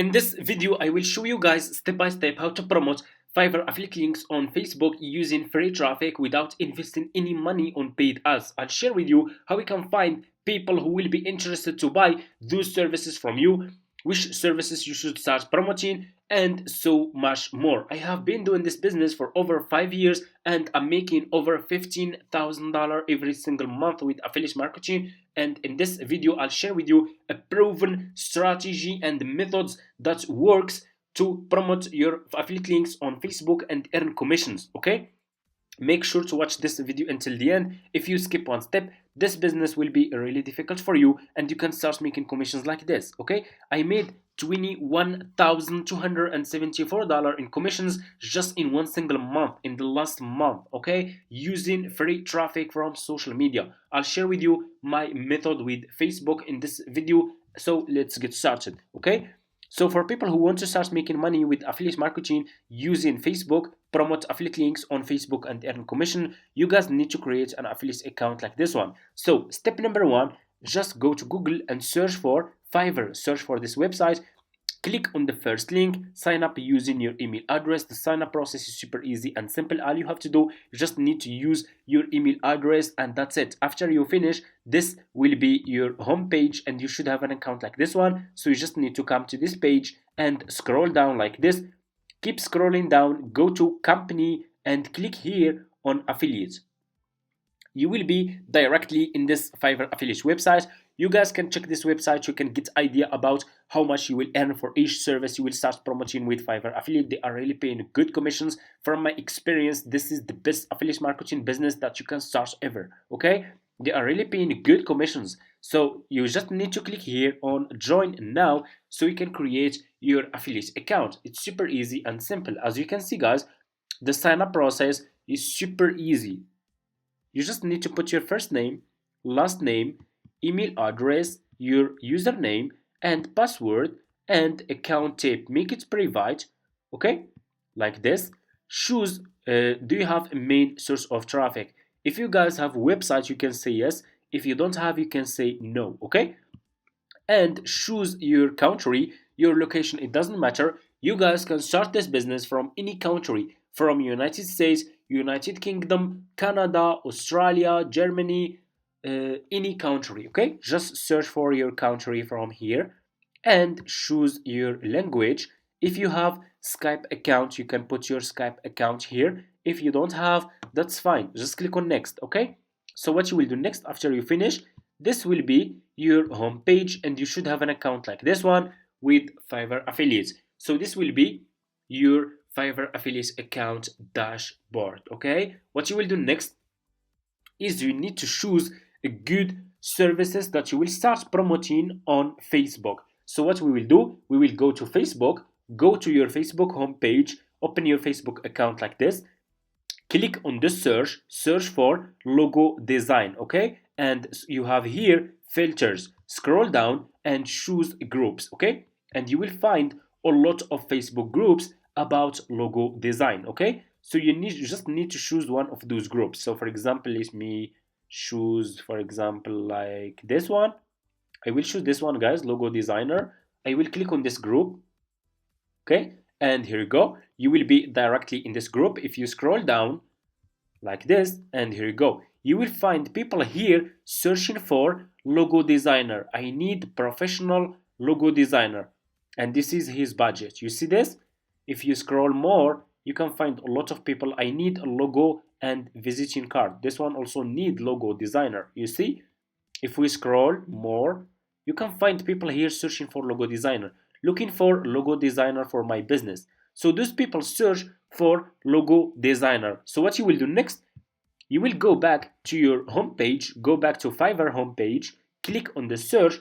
In this video, I will show you guys step by step how to promote Fiverr affiliate links on Facebook using free traffic without investing any money on paid ads. I'll share with you how we can find people who will be interested to buy those services from you, which services you should start promoting, and so much more. I have been doing this business for over 5 years and I'm making over $15,000 every single month with affiliate marketing. And in this video, I'll share with you a proven strategy and methods that works to promote your affiliate links on Facebook and earn commissions. Okay, make sure to watch this video until the end. If you skip one step, this business will be really difficult for you and you can start making commissions like this. Okay, I made $21,274 in commissions just in one single month in the last month, okay, using free traffic from social media. I'll share with you my method with Facebook in this video, so let's get started. Okay, so for people who want to start making money with affiliate marketing using Facebook, promote affiliate links on Facebook and earn commission, you guys need to create an affiliate account like this one. So step number one, just go to Google and search for Fiverr. Search for this website. Click on the first link, sign up using your email address. The sign up process is super easy and simple. All you have to do, you just need to use your email address and that's it. After you finish, this will be your home page and you should have an account like this one. So you just need to come to this page and scroll down like this. Keep scrolling down, go to company and click here on affiliates. You will be directly in this Fiverr affiliate website. You guys can check this website. You can get idea about how much you will earn for each service you will start promoting with Fiverr affiliate. They are really paying good commissions. From my experience, this is the best affiliate marketing business that you can start ever. Okay, they are really paying good commissions. So you just need to click here on join now so you can create your affiliate account. It's super easy and simple. As you can see guys, the sign up process is super easy. You just need to put your first name, last name, email address, your username and password and account type. Make it private, okay, like this. Choose do you have a main source of traffic? If you guys have website, you can say yes. If you don't have, you can say no. Okay, and choose your country, your location. It doesn't matter. You guys can start this business from any country, from United States, United Kingdom, Canada, Australia, Germany, any country. Okay, just search for your country from here and choose your language. If you have Skype account, you can put your Skype account here. If you don't have, that's fine. Just click on next. Okay, so what you will do next after you finish, this will be your home page and you should have an account like this one with Fiverr affiliates. So this will be your Fiverr affiliates account dashboard. Okay, what you will do next is you need to choose a good services that you will start promoting on Facebook. So what we will do, we will go to Facebook, go to your Facebook homepage, open your Facebook account like this, click on the search for logo design, okay, and you have here filters. Scroll down and choose groups, okay, and you will find a lot of Facebook groups about logo design. Okay, so you just need to choose one of those groups. So for example, let me choose, for example, like this one. I will choose this one guys, logo designer. I will click on this group, okay, and here you go. You will be directly in this group. If you scroll down like this, and here you go, you will find people here searching for logo designer. I need professional logo designer, and this is his budget. You see this? If you scroll more, you can find a lot of people. I need a logo and visiting card. This one also need logo designer. You see? If we scroll more, you can find people here searching for logo designer, looking for logo designer for my business. So those people search for logo designer. So what you will do next, you will go back to your home page, go back to Fiverr homepage, click on the search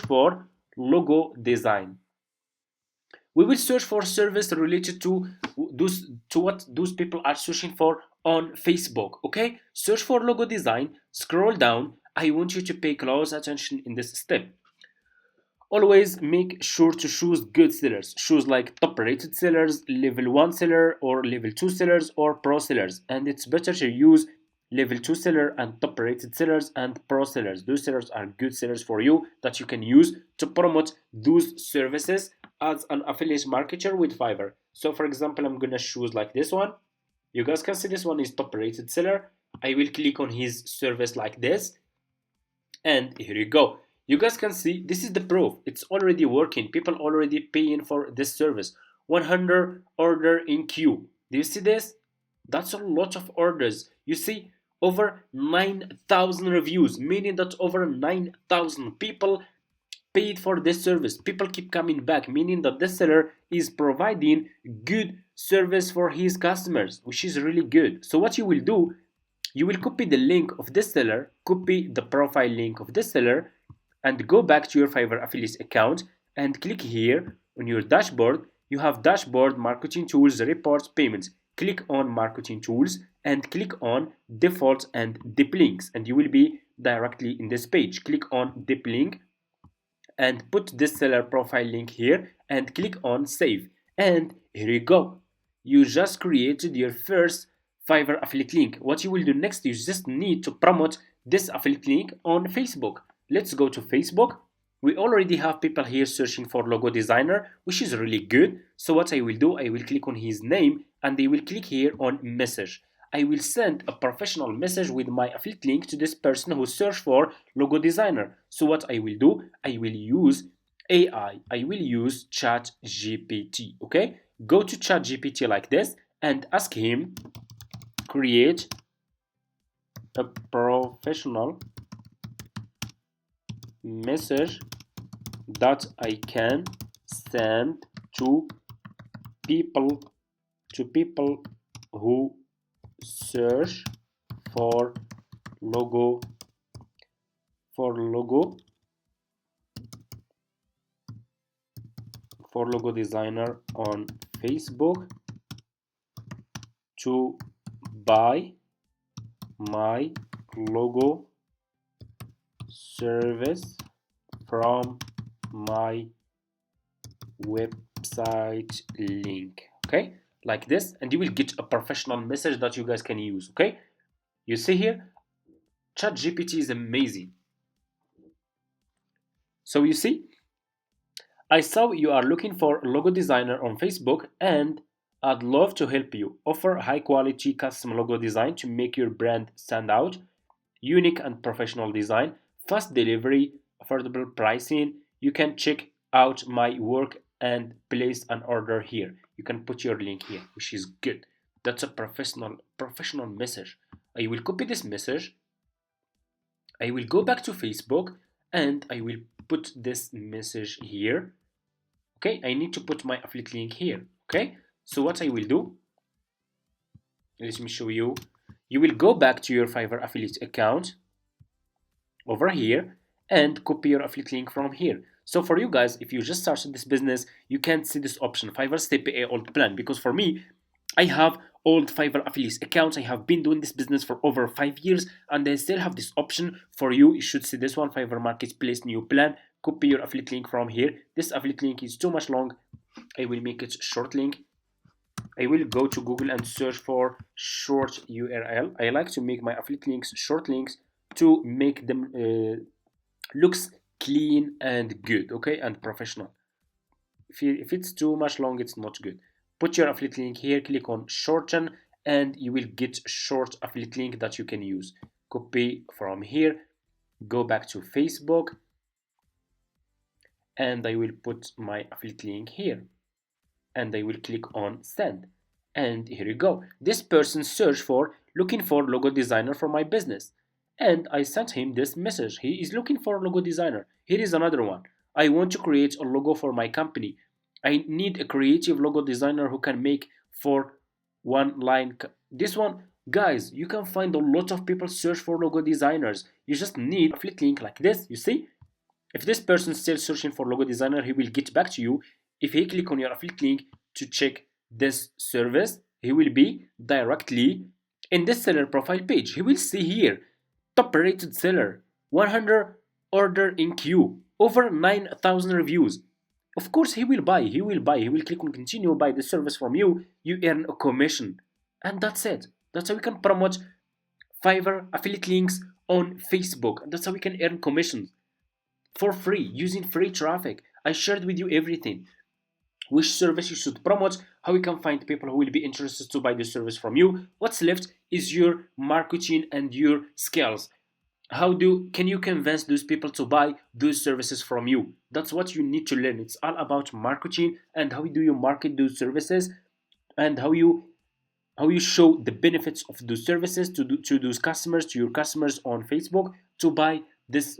for logo design. We will search for service related to what those people are searching for on Facebook. Okay, search for logo design, scroll down. I want you to pay close attention in this step. Always make sure to choose good sellers. Choose like top rated sellers, level 1 seller or level 2 sellers or pro sellers, and it's better to use level 2 seller and top rated sellers and pro sellers. Those sellers are good sellers for you that you can use to promote those services as an affiliate marketer with Fiverr. So for example, I'm gonna choose like this one. You guys can see this one is top rated seller. I will click on his service like this, and here you go. You guys can see this is the proof. It's already working. People already paying for this service. 100 order in queue. Do you see this? That's a lot of orders. You see over 9,000 reviews, meaning that over 9,000 people paid for this service. People keep coming back, meaning that this seller is providing good service for his customers, which is really good. So what you will do, you will copy the link of this seller, copy the profile link of this seller, and go back to your Fiverr affiliate account and click here on your dashboard. You have dashboard, marketing tools, reports, payments. Click on marketing tools and click on default and deep links, and you will be directly in this page. Click on deep link and put this seller profile link here and click on save, and here you go. You just created your first Fiverr affiliate link. What you will do next, you just need to promote this affiliate link on Facebook. Let's go to Facebook. We already have people here searching for logo designer, which is really good. So what I will do, I will click on his name and they will click here on message. I will send a professional message with my affiliate link to this person who searched for logo designer. So what I will do, I will use AI. I will use ChatGPT. Okay, go to ChatGPT like this and ask him create a professional message that I can send to people who search for logo designer on Facebook to buy my logo service from my website link. Okay, like this, and you will get a professional message that you guys can use. Okay, you see here, ChatGPT is amazing. So you see, I saw you are looking for a logo designer on Facebook, and I'd love to help you. Offer high quality custom logo design to make your brand stand out, unique and professional design, fast delivery, affordable pricing. You can check out my work and place an order here. You can put your link here, which is good. That's a professional message. I will copy this message. I will go back to Facebook and I will put this message here. Okay, I need to put my affiliate link here. Okay, so what I will do, let me show you. You will go back to your Fiverr affiliate account over here and copy your affiliate link from here. So for you guys, if you just started this business, you can't see this option, Fiverr Step A old plan, because for me, I have old Fiverr affiliate accounts. I have been doing this business for over 5 years and I still have this option. For you, you should see this one, Fiverr Marketplace new plan. Copy your affiliate link from here. This affiliate link is too much long. I will make it short link. I will go to Google and search for short URL. I like to make my affiliate links short links to make them looks clean and good, okay, and professional. If it's too much long, it's not good. Put your affiliate link here, click on shorten, and you will get short affiliate link that you can use. Copy from here, go back to Facebook, and I will put my affiliate link here, and I will click on send. And here you go. This person searched for looking for logo designer for my business. And I sent him this message. He is looking for a logo designer. Here is another one. I want to create a logo for my company. I need a creative logo designer who can make for one line. This one, guys, you can find a lot of people search for logo designers. You just need a affiliate link like this. You see? If this person is still searching for logo designer, he will get back to you. If he click on your affiliate link to check this service, he will be directly in this seller profile page. He will see here, top rated seller, 100 order in queue, over 9,000 reviews. Of course, he will buy. He will click on continue, buy the service from you. You earn a commission. And that's it. That's how we can promote Fiverr affiliate links on Facebook. That's how we can earn commissions for free using free traffic. I shared with you everything, which service you should promote, how you can find people who will be interested to buy the service from you. What's left is your marketing and your skills. How do can you convince those people to buy those services from you? That's what you need to learn. It's all about marketing and how do you market those services, and how you show the benefits of those services to those customers, to your customers on Facebook, to buy this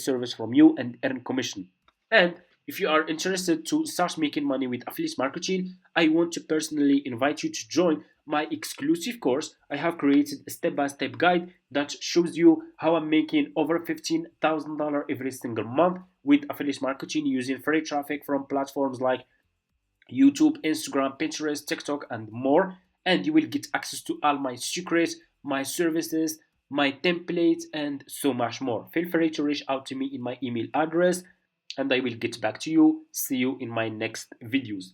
service from you and earn commission. And if you are interested to start making money with affiliate marketing, I want to personally invite you to join my exclusive course. I have created a step-by-step guide that shows you how I'm making over $15,000 every single month with affiliate marketing using free traffic from platforms like YouTube, Instagram, Pinterest, TikTok, and more. And you will get access to all my secrets, my services, my templates, and so much more. Feel free to reach out to me in my email address, and I will get back to you. See you in my next videos.